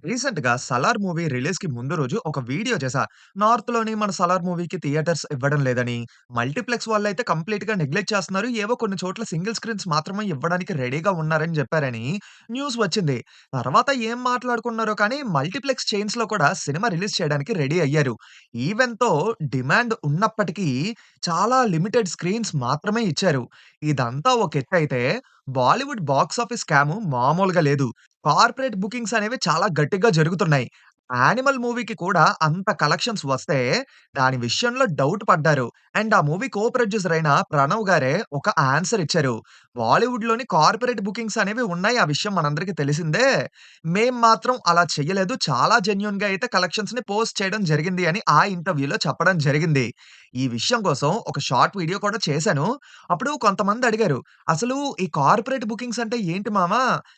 రీసెంట్‌గా 'సలార్' మూవీ రిలీజ్‌కి ముందు రోజు ఒక వీడియో చేశా. నార్త్‌లోని మన 'సలార్' మూవీకి థియేటర్స్ ఇవ్వడం లేదని, మల్టీప్లెక్స్ వాళ్ళైతే కంప్లీట్‌గా నెగ్లెక్ట్ చేస్తున్నారు. ఏవో కొన్ని చోట్ల సింగిల్ స్క్రీన్స్ మాత్రమే ఇవ్వడానికి రెడీగా ఉన్నారని జెప్పారని న్యూస్ వచ్చింది. తర్వాత ఏం మాట్లాడుకున్నారో కానీ మల్టీప్లెక్స్ చైన్స్‌లో కూడా సినిమా రిలీజ్ చేయడానికి రెడీ అయ్యారు. ఈవెన్‌తో డిమాండ్ ఉన్నప్పటికీ చాలా లిమిటెడ్ స్క్రీన్స్ మాత్రమే ఇచ్చారు. ఇదంతా ఒక ఎత్తైతే బాలీవుడ్ బాక్స్ ఆఫీస్ స్కాము మామూలుగా లేదు. కార్పొరేట్ బుకింగ్స్ అనేవి చాలా గట్టిగా జరుగుతున్నాయి. 'యానిమల్' మూవీకి కూడా అంత కలెక్షన్స్ వస్తే, దాని విషయంలో డౌట్ పడ్డారు. అండ్ ఆ మూవీ కో ప్రొడ్యూసర్ అయిన ప్రణవ్ గారే ఒక ఆన్సర్ ఇచ్చారు. బాలీవుడ్‌లోని కార్పొరేట్ బుకింగ్స్ అనేవి ఉన్నాయి. ఆ విషయం మనందరికీ తెలిసిందే. మేము మాత్రం అలా చెయ్యలేదు. చాలా జెన్యూన్‌గా అయితే కలెక్షన్స్‌ని పోస్ట్ చేయడం జరిగింది అని ఆ ఇంటర్వ్యూలో చెప్పడం జరిగింది. ఈ విషయం కోసం ఒక షార్ట్ వీడియో కూడా చేశాను. అప్పుడు కొంతమంది అడిగారు, "అసలు ఈ కార్పొరేట్ బుకింగ్స్ అంటే ఏంటి మామ?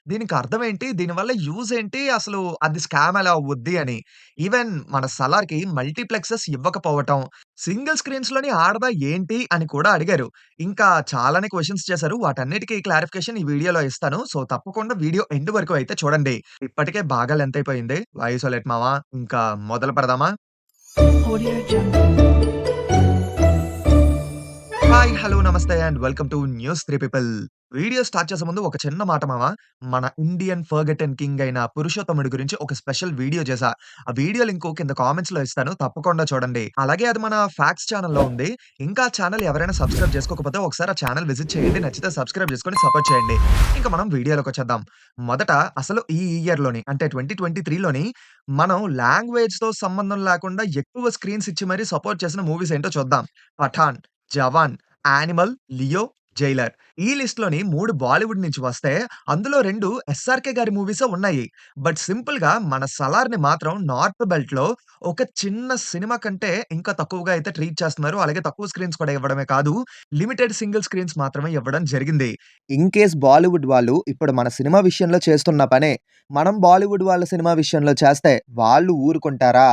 దీనికి అర్థమేంటి? దీనివల్ల యూజ్ ఏంటి? అసలు అది స్కామ్ ఎలా అవుద్ది?" అని. ఈవెన్ మన 'సలార్‌కి' మల్టీప్లెక్సెస్ ఇవ్వకపోవటం, సింగిల్ స్క్రీన్స్‌లోని ఆడదా ఏంటి అని కూడా అడిగారు. ఇంకా చాలానే క్వెషన్స్ చేశారు. వాటన్నిటికి క్లారిఫికేషన్ ఈ వీడియోలో ఇస్తాను. సో, తప్పకుండా వీడియో ఎండ్ వరకు అయితే చూడండి. ఇప్పటికే బాగా లెంత్ అయిపోయింది. వాయిసోలేట్ మామ. ఇంకా మొదలు పెడదామా? Audio Jungle. హాయ్! హలో! నమస్తే and welcome to news 3 people. Video start చేసే ముందు ఒక చిన్న మాట మామ. మన ఇండియన్ ఫర్గటెన్ కింగ్ అయిన పురుషోత్తముడి గురించి ఒక స్పెషల్ వీడియో చేశా. ఆ వీడియో లింకు కింద కామెంట్స్‌లో ఇస్తాను. తప్పకుండా చూడండి. అలాగే అది మన ఫ్యాక్ట్స్ ఛానెల్‌లో ఉంది. ఇంకా ఆ ఛానెల్ ఎవరైనా సబ్స్క్రైబ్ చేసుకోకపోతే ఒకసారి ఆ ఛానెల్ విజిట్ చేయండి. నచ్చితే సబ్స్క్రైబ్ చేసుకొని సపోర్ట్ చేయండి. ఇంక మనం వీడియోలోకొచ్చేద్దాం. మొదట అసలు ఈ ఇయర్‌లోని అంటే 2023లోని మనం లాంగ్వేజ్‌తో సంబంధం లేకుండా ఎక్కువ స్క్రీన్స్ ఇచ్చి మరి సపోర్ట్ చేసిన మూవీస్ ఏంటో చూద్దాం. 'పఠాన్', 'జవాన్', 'యానిమల్', 'లియో', 'జైలర్' ఈ లిస్ట్‌లోని 3 బాలీవుడ్ నుంచి వస్తే, అందులో 2 ఎస్ఆర్‌కే గారి మూవీసే ఉన్నాయి. బట్ సింపుల్‌గా మన 'సలార్‌ని' మాత్రం నార్త్ బెల్ట్‌లో ఒక చిన్న సినిమా కంటే ఇంకా తక్కువగా అయితే ట్రీట్ చేస్తున్నారు. అలాగే తక్కువ స్క్రీన్స్ కూడా ఇవ్వడమే కాదు, లిమిటెడ్ సింగిల్ స్క్రీన్స్ మాత్రమే ఇవ్వడం జరిగింది. ఇన్ కేస్ బాలీవుడ్ వాళ్ళు ఇప్పుడు మన సినిమా విషయంలో చేస్తున్న పనే, మనం బాలీవుడ్ వాళ్ళ సినిమా విషయంలో చేస్తే వాళ్ళు ఊరుకుంటారా?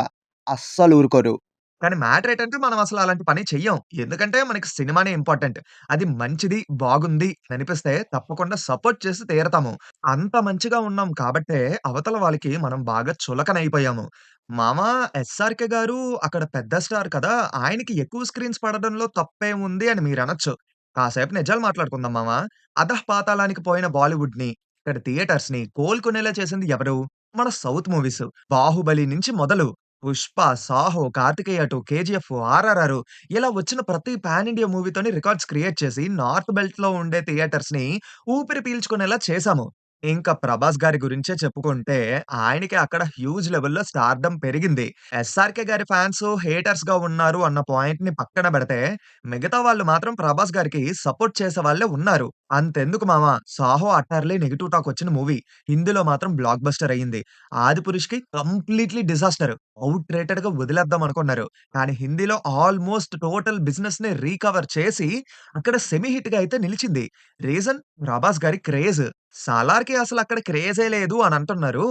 అస్సలు ఊరుకోరు. కానీ మ్యాటర్ ఏటంటే మనం అసలు అలాంటి పని చెయ్యం. ఎందుకంటే మనకి సినిమానే ఇంపార్టెంట్. అది మంచిది, బాగుంది అనిపిస్తే తప్పకుండా సపోర్ట్ చేసి తీరతాము. అంత మంచిగా ఉన్నాం కాబట్టే అవతల వాళ్ళకి మనం బాగా చులకనైపోయాము. మామ 'ఎస్ఆర్‌కే' గారు అక్కడ పెద్ద స్టార్ కదా! ఆయనకి ఎక్కువ స్క్రీన్స్ పడడంలో తప్పేముంది అని మీరనొచ్చు. కాసేపు నిజాలు మాట్లాడుకుందాం మామ. అధః పాతాళానికి పోయిన బాలీవుడ్‌ని, ఇక్కడ థియేటర్స్‌ని కోలుకునేలా చేసింది ఎవరు? మన సౌత్ మూవీస్. 'బాహుబలి' నుంచి మొదలు 'పుష్ప', 'సాహో', 'కార్తికేయ 2', 'కేజీఎఫ్', 'ఆర్ఆర్ఆర్' ఇలా వచ్చిన ప్రతి పాన్ ఇండియా మూవీతోని రికార్డ్స్ క్రియేట్ చేసి నార్త్ బెల్ట్‌లో ఉండే థియేటర్స్‌ని ఊపిరి పీల్చుకునేలా చేశాము. ఇంకా 'ప్రభాస్' గారి గురించే చెప్పుకుంటే ఆయనకి అక్కడ హ్యూజ్ లెవెల్‌లో స్టార్డమ్ పెరిగింది. 'ఎస్ఆర్‌కే' గారి ఫాన్స్ హేటర్స్‌గా ఉన్నారు అన్న పాయింట్‌ని పక్కన పెడితే మిగతా వాళ్ళు మాత్రం 'ప్రభాస్' గారికి సపోర్ట్ చేసేవాళ్ళే ఉన్నారు. అంతెందుకు మామ 'సాహో' అట్టర్లీ నెగెటివ్ టాక్ వచ్చిన మూవీ. హిందీలో మాత్రం బ్లాక్ బస్టర్ అయింది. 'ఆదిపురుష్'కి కంప్లీట్‌లీ డిజాస్టర్. ఔట్ రేటెడ్‌గా వదిలేద్దాం అనుకున్నారు. కానీ హిందీలో ఆల్‌మోస్ట్ టోటల్ బిజినెస్‌ని రీకవర్ చేసి అక్కడ సెమీ హిట్‌గా అయితే నిలిచింది. రీజన్ 'ప్రభాస్' గారి క్రేజ్. 'సాలార్‌కి' అసలక్కడ క్రేజే లేదు అని అంటున్నారు.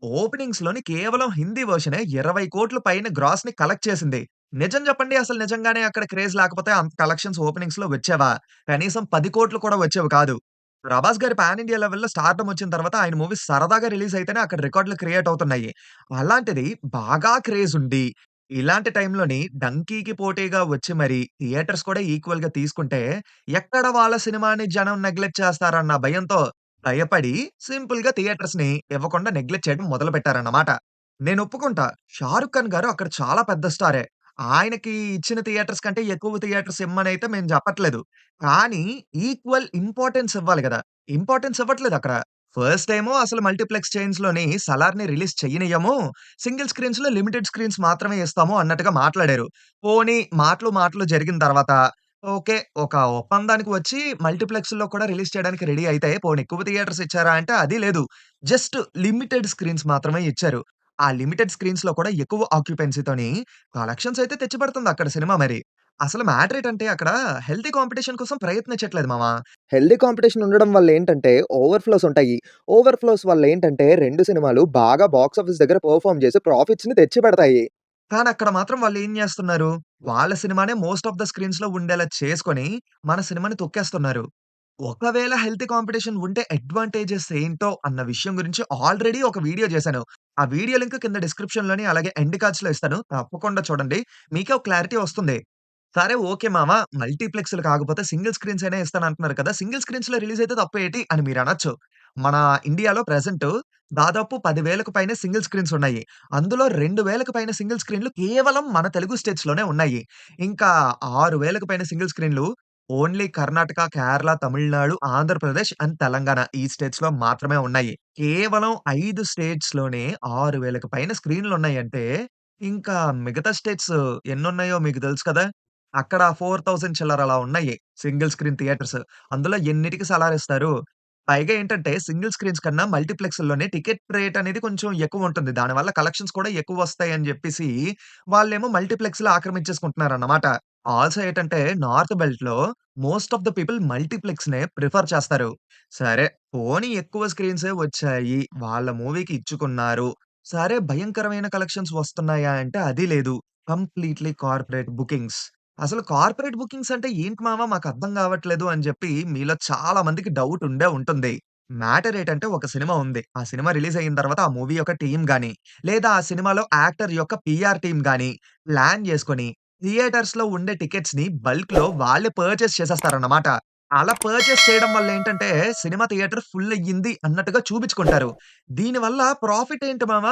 ఓపెనింగ్స్‌లోని కేవలం హిందీ వెర్షనే 20,00,00,000 పైన గ్రాస్‌ని కలెక్ట్ చేసింది. నిజం చెప్పండి అసలు నిజంగానే అక్కడ క్రేజ్ లేకపోతే అంత కలెక్షన్స్ ఓపెనింగ్స్‌లో వచ్చేవా? కనీసం 10,00,00,000 కూడా వచ్చేవి కాదు. 'ప్రభాస్' గారి పాన్ ఇండియా లెవెల్‌లో స్టార్డమ్ వచ్చిన తర్వాత ఆయన మూవీస్ సరదాగా రిలీజ్ అయితేనే అక్కడ రికార్డ్‌లు క్రియేట్ అవుతున్నాయి. అలాంటిది బాగా క్రేజ్ ఉండి, ఇలాంటి టైంలోని 'డంకీ'కి పోటీగా వచ్చి మరి థియేటర్స్ కూడా ఈక్వల్‌గా తీసుకుంటే, ఎక్కడ వాళ్ళ సినిమాని జనం నెగ్లెక్ట్ చేస్తారన్న భయంతో భయపడి సింపుల్‌గా థియేటర్స్‌ని ఇవ్వకుండా నెగ్లెక్ట్ చేయడం మొదలుపెట్టారన్నమాట. నేను ఒప్పుకుంటా. 'షారుఖ్ ఖాన్' గారు అక్కడ చాలా పెద్ద స్టారే. ఆయనకి ఇచ్చిన థియేటర్స్ కంటే ఎక్కువ థియేటర్స్ ఇమ్మనైతే మేము చెప్పట్లేదు. కానీ ఈక్వల్ ఇంపార్టెన్స్ ఇవ్వాలి గదా! ఇంపార్టెన్స్ ఇవ్వట్లేదక్కడ. ఫస్ట్ ఏమో అసలు మల్టీప్లెక్స్ చైన్స్‌లోని 'సలార్‌ని' రిలీజ్ చెయ్యనియ్యము. సింగిల్ స్క్రీన్స్‌లో లిమిటెడ్ స్క్రీన్స్ మాత్రమే ఇస్తాము అన్నట్టుగా మాట్లాడారు. పోనీ మాటలు జరిగిన తర్వాత ఓకే. ఒక ఒప్పందానికి వచ్చి మల్టీప్లెక్స్‌లో కూడా రిలీజ్ చేయడానికి రెడీ అయితే పోనీ ఎక్కువ థియేటర్స్ ఇచ్చారా అంటే అది లేదు. జస్ట్ లిమిటెడ్ స్క్రీన్స్ మాత్రమే ఇచ్చారు. ఆ లిమిటెడ్ స్క్రీన్స్‌లో కూడా ఎక్కువ ఆక్యుపెన్సీతోని కలెక్షన్స్ అయితే తెచ్చిపెడుతుంది అక్కడ సినిమా మరి. అసలు మ్యాటర్ ఏటంటే అక్కడ హెల్తీ కాంపిటీషన్ కోసం ప్రయత్నించట్లేదు మామ. హెల్తీ కాంపిటీషన్ ఉండడం వల్ల ఏంటంటే ఓవర్‌ఫ్లోస్ ఉంటాయి. ఓవర్‌ఫ్లోస్ వల్ల ఏంటంటే 2 సినిమాలు బాగా బాక్స్ ఆఫీస్ దగ్గర పెర్ఫార్మ్ చేసి ప్రాఫిట్స్‌ని తెచ్చిపెడతాయి. కానీ అక్కడ మాత్రం వాళ్ళేం జేస్తున్నారు? వాళ్ళ సినిమానే మోస్ట్ ఆఫ్ ద స్క్రీన్స్‌లో ఉండేలా చేసుకొని మన సినిమాని తొక్కేస్తున్నారు. ఒకవేళ హెల్తీ కాంపిటీషన్ ఉంటే అడ్వాంటేజెస్ ఏంటో అన్న విషయం గురించి ఆల్రెడీ ఒక వీడియో చేశాను. ఆ వీడియో లింక్ కింద డిస్క్రిప్షన్‌లోని అలాగే ఎండ్ కార్డ్స్‌లో ఇస్తాను. తప్పకుండా చూడండి. మీకే ఒక క్లారిటీ వస్తుంది. సరే ఓకే మామ మల్టీప్లెక్స్‌లు కాకపోతే సింగిల్ స్క్రీన్స్ అయినా ఇస్తానంటున్నారు కదా! సింగిల్ స్క్రీన్స్‌లో రిలీజ్ అయితే తప్పేటి అని మీరనొచ్చు. మన ఇండియాలో ప్రెజెంట్ దాదాపు 10,000కు పైనే సింగిల్ స్క్రీన్స్ ఉన్నాయి. అందులో 2,000కు పైన సింగిల్ స్క్రీన్‌లు కేవలం మన తెలుగు స్టేట్స్‌లోనే ఉన్నాయి. ఇంకా 6,000కు పైన సింగిల్ స్క్రీన్‌లు ఓన్లీ కర్ణాటక, కేరళ, తమిళనాడు, ఆంధ్రప్రదేశ్ అండ్ తెలంగాణ ఈ స్టేట్స్‌లో మాత్రమే ఉన్నాయి. కేవలం 5 స్టేట్స్‌లోనే 6,000కి పైన స్క్రీన్‌లున్నాయంటే, ఇంకా మిగతా స్టేట్స్ ఎన్నున్నాయో మీకు తెలుసు కదా! అక్కడ 4,000 చిల్లర అలా ఉన్నాయి సింగిల్ స్క్రీన్ థియేటర్స్. అందులో ఎన్నిటికి సలారిస్తారు. పైగా ఏంటంటే సింగిల్ స్క్రీన్స్ కన్నా మల్టీప్లెక్స్‌ల్లోనే టికెట్ రేట్ అనేది కొంచెం ఎక్కువుంటుంది. దానివల్ల కలెక్షన్స్ కూడా ఎక్కువొస్తాయని జెప్పేసి వాళ్ళేమో మల్టీప్లెక్స్‌లు ఆక్రమించేసుకుంటున్నారన్నమాట. ఆల్సో ఏటంటే నార్త్ బెల్ట్‌లో మోస్ట్ ఆఫ్ ద పీపుల్ మల్టీప్లెక్స్‌నే ప్రిఫర్ చేస్తారు. సరే పోనీ ఎక్కువ స్క్రీన్సే వచ్చాయి. వాళ్ళ మూవీకి ఇచ్చుకున్నారు. సరే భయంకరమైన కలెక్షన్స్ వస్తున్నాయా అంటే అది లేదు. Completely corporate bookings. అసలు కార్పొరేట్ బుకింగ్స్ అంటే ఏంటి మామ మాకర్థం గావట్లేదు అని జెప్పి మీలో చాలా మందికి డౌట్ ఉండే ఉంటుంది. మ్యాటర్ ఏటంటే ఒక సినిమా ఉంది. ఆ సినిమా రిలీజ్ అయిన తర్వాత ఆ మూవీ యొక్క టీమ్ గాని, లేదా ఆ సినిమాలో యాక్టర్ యొక్క పీఆర్ టీమ్ గాని ప్లాన్ జేసుకొని థియేటర్స్‌లో ఉండే టికెట్స్‌ని బల్క్‌లో వాళ్ళే పర్చేస్ చేసేస్తారన్నమాట. అలా పర్చేస్ చేయడం వల్లేంటంటే, సినిమా థియేటర్ ఫుల్ అయ్యింది అన్నట్టుగా చూపించుకుంటారు. దీనివల్ల ప్రాఫిట్ ఏంటి మామ?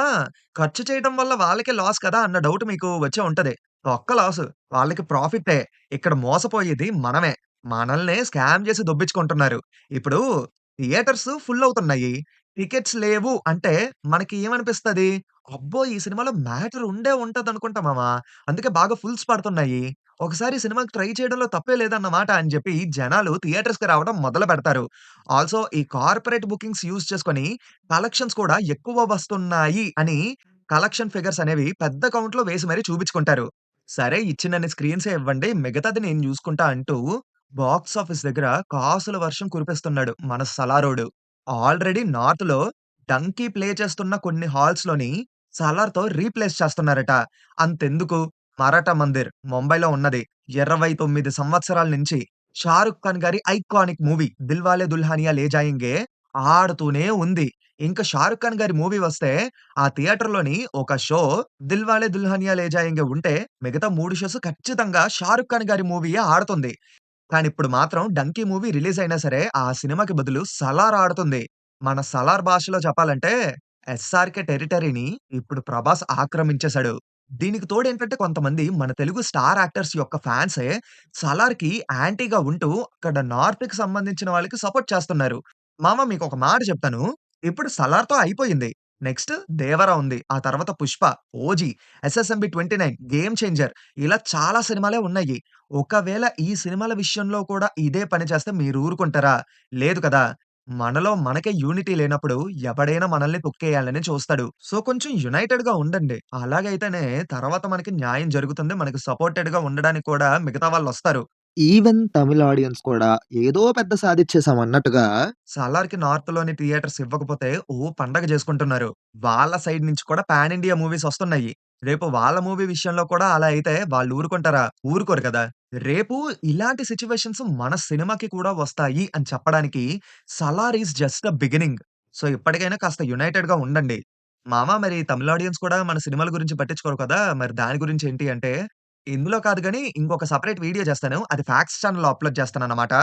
ఖర్చు చేయడం వల్ల వాళ్ళకే లాస్ కదా! అన్న డౌట్ మీకు వచ్చే ఉంటది. తొక్క లాసు. వాళ్ళకి ప్రాఫిట్టే. ఇక్కడ మోసపోయేది మనమే. మనల్నే స్కామ్ చేసి దొబ్బించుకుంటున్నారు. ఇప్పుడు థియేటర్స్ ఫుల్ అవుతున్నాయి. టికెట్స్ లేవు అంటే మనకి ఏమనిపిస్తది? అబ్బో! ఈ సినిమాలో మ్యాటర్ ఉండే ఉంటదనుకుంటా మామ. అందుకే బాగా ఫుల్స్ పడుతున్నాయి. ఒకసారి సినిమాకి ట్రై చేయడంలో తప్పే లేదన్నమాట అని చెప్పి జనాలు థియేటర్స్‌కి రావడం మొదలుపెడతారు. ఆల్సో ఈ కార్పొరేట్ బుకింగ్స్ యూజ్ చేసుకొని కలెక్షన్స్ కూడా ఎక్కువ వస్తున్నాయి అని కలెక్షన్ ఫిగర్స్ అనేవి పెద్ద కౌంట్‌లో వేసి మరి చూపించుకుంటారు. సరే ఇచ్చినన్ని స్క్రీన్సే ఇవ్వండి. మిగతాది నేను చూసుకుంటా అంటూ బాక్స్ ఆఫీస్ దగ్గర కాసుల వర్షం కురిపిస్తున్నాడు మన సలారోడు. ఆల్రెడీ నార్త్‌లో 'డంకీ' ప్లే చేస్తున్న కొన్ని హాల్స్‌లోని 'సలార్‌తో' రీప్లేస్ చేస్తున్నారట. అంతెందుకు 'మరాఠా మందిర్' ముంబైలో ఉన్నది. 29 సంవత్సరాల నుంచి 'షారుఖ్ ఖాన్' గారి ఐకానిక్ మూవీ 'దిల్వాలే దుల్హనియా లే జాయేంగే' ఆడుతూనే ఉంది. ఇంకా 'షారుఖ్ ఖాన్' గారి మూవీ వస్తే ఆ థియేటర్‌లోని ఒక షో 'దిల్వాలే దుల్హనియా లే జాయేంగే' ఉంటే మిగతా 3 షోస్ ఖచ్చితంగా 'షారుఖ్ ఖాన్' గారి మూవీయే ఆడుతుంది. కానీ ఇప్పుడు మాత్రం 'డంకీ' మూవీ రిలీజ్ అయినా సరే, ఆ సినిమాకి బదులు 'సలార్' ఆడుతుంది. మన 'సలార్' భాషలో చెప్పాలంటే, ఎస్ఆర్‌కే టెరిటరీని ఇప్పుడు 'ప్రభాస్' ఆక్రమించేసాడు. దీనికి తోడేంటంటే కొంతమంది మన తెలుగు స్టార్ యాక్టర్స్ యొక్క ఫ్యాన్సే 'సలార్‌కి' యాంటీగా ఉంటూ, అక్కడ నార్త్‌కి సంబంధించిన వాళ్ళకి సపోర్ట్ చేస్తున్నారు. మామ మీకొక మాట చెప్తాను. ఇప్పుడు 'సలార్‌తో' అయిపోయింది. నెక్స్ట్ 'దేవర' ఉంది. ఆ తర్వాత 'పుష్ప', 'ఓజీ', 'ఎస్ఎస్ఎంబీ 29', 'గేమ్ చేంజర్' ఇలా చాలా సినిమాలే ఉన్నాయి. ఒకవేళ ఈ సినిమాల విషయంలో కూడా ఇదే పని చేస్తే మీరు ఊరుకుంటారా? లేదు కదా! మనలో మనకే యూనిటీ లేనప్పుడు ఎవడైనా మనల్ని తొక్కేయాలని చూస్తాడు. సో, కొంచెం యునైటెడ్‌గా ఉండండి. అలాగైతేనే తర్వాత మనకి న్యాయం జరుగుతుంది. మనకి సపోర్టెడ్‌గా ఉండడానికి కూడా మిగతా వాళ్ళొస్తారు. ఈవెన్ తమిళ్ ఆడియన్స్ కూడా ఏదో పెద్ద సాధిచ్చేసాం అన్నట్టుగా 'సలార్‌కి' నార్త్‌లోని థియేటర్స్ ఇవ్వకపోతే పండగ జేసుకుంటున్నారు. వాళ్ళ సైడ్ నుంచి కూడా పాన్ ఇండియా మూవీస్ ఒస్తున్నాయి. రేపు వాళ్ళ మూవీ విషయంలో కూడా అలా అయితే వాళ్ళు ఊరుకుంటారా? ఊరుకోరు కదా! రేపు ఇలాంటి సిట్యుయేషన్స్ మన సినిమాకి కూడా వస్తాయి అని చెప్పడానికి 'Salaar' is just the beginning. So, ఇప్పటికైనా కాస్త యునైటెడ్‌గా ఉండండి. మామ మరి తమిళ్ ఆడియన్స్ కూడా మన సినిమాల గురించి పట్టించుకోరు కదా! మరి దాని గురించి ఏంటి అంటే, ఇందులో కాదు గానీ ఇంకొక సెపరేట్ వీడియో చేస్తాను. అది ఫ్యాక్ట్స్ ఛానెల్‌లో అప్‌లోడ్ చేస్తానన్నమాట.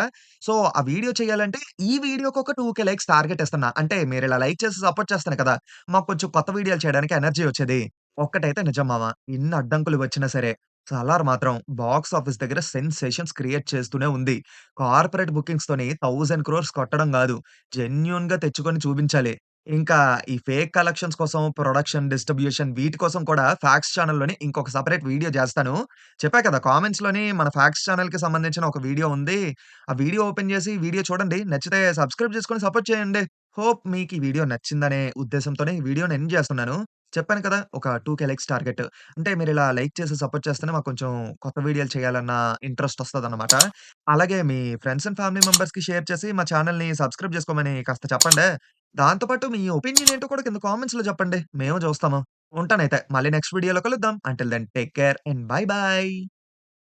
సో, ఆ వీడియో చేయాలంటే ఈ వీడియోకి ఒక 2,000 లైక్స్ టార్గెట్ ఇస్తున్నా. అంటే మీరిలా లైక్ చేసి సపోర్ట్ చేస్తేనే కదా! మాకు కొంచెం కొత్త వీడియోలు చేయడానికి ఎనర్జీ వచ్చేది. ఒక్కటైతే నిజం మామ. ఇన్ని అడ్డంకులు వచ్చినా సరే, 'సలార్' మాత్రం బాక్స్ ఆఫీస్ దగ్గర సెన్సేషన్స్ క్రియేట్ చేస్తూనే ఉంది. కార్పొరేట్ బుకింగ్స్‌తోని 1000 క్రోర్స్ కొట్టడం గాదు. జెన్యూన్‌గా తెచ్చుకొని చూపించాలి. ఇంకా ఈ ఫేక్ కలెక్షన్స్ కోసం ప్రొడక్షన్, డిస్ట్రిబ్యూషన్ వీటి కోసం కూడా ఫ్యాక్ట్స్ ఛానెల్‌లోని ఇంకొక సెపరేట్ వీడియో చేస్తాను. చెప్పా కదా! కామెంట్స్‌లోని మన ఫ్యాక్ట్స్ ఛానెల్‌కి సంబంధించిన ఒక వీడియో ఉంది. ఆ వీడియో ఓపెన్ చేసి వీడియో చూడండి. నచ్చితే సబ్స్క్రైబ్ చేసుకొని సపోర్ట్ చేయండి. హోప్ మీకు ఈ వీడియో నచ్చిందనే ఉద్దేశంతోనే ఈ వీడియోని ఎండ్ చేస్తున్నాను. చెప్పాను కదా! ఒక 2,000 లైక్స్ టార్గెట్. అంటే మీరిలా లైక్ చేసి సపోర్ట్ చేస్తేనే మాకు కొంచెం కొత్త వీడియోలు చేయాలన్న ఇంట్రెస్ట్ వస్తదన్నమాట. అలాగే మీ ఫ్రెండ్స్ అండ్ ఫ్యామిలీ మెంబర్స్‌కి షేర్ చేసి మా ఛానెల్‌ని సబ్స్క్రైబ్ చేసుకోమని కాస్త చెప్పండే. దాంతో పాటు మీ ఒపీనియన్ ఏంటో కూడా కింద కామెంట్స్‌లో చెప్పండి. మేము చూస్తాము. ఉంటానయితే. మళ్ళీ నెక్స్ట్ వీడియోలో కలుద్దాం. Until then take care and bye by.